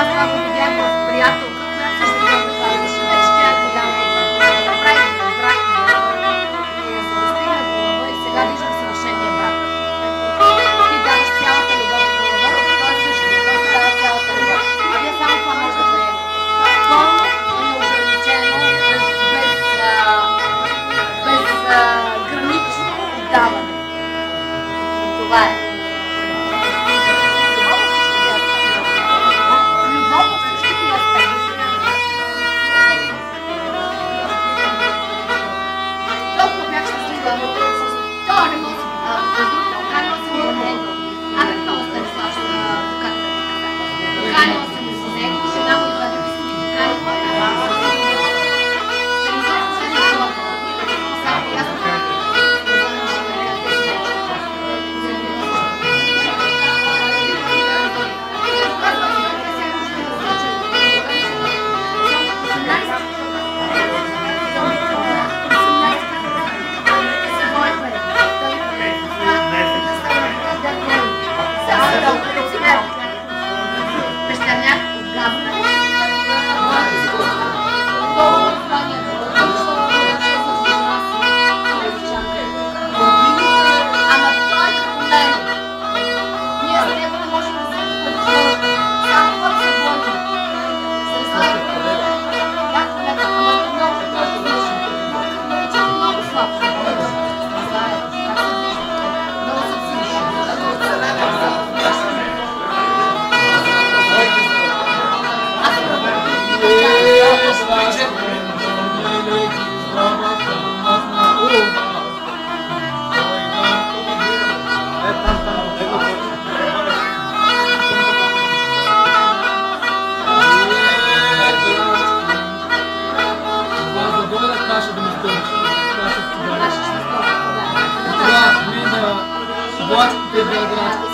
Аз това го видях в приятелка, която също така да казваше, вече тя е голяма и направи брак и за да стигне до лъва и сега виждам съвършения брак. Ти даваш цялата любов на лъва, той също, той ти дава цялата любов. А вие само това може да приемете. Пълно и неограничено, безгранично даване. Това е. Любов във всичките аспекти. Толкова бях щастлива, това не може да поканила съм за него. Абе, много Станислав поканила съм за него, жена му идва да ми си поканила. Станислав се не живота. Само ясно. Пещерняк от Габна. Ама той като мен. Ние с него не можем да се подходим. Само пък се борим. Много слаб. Много се циниш. Властите да играят.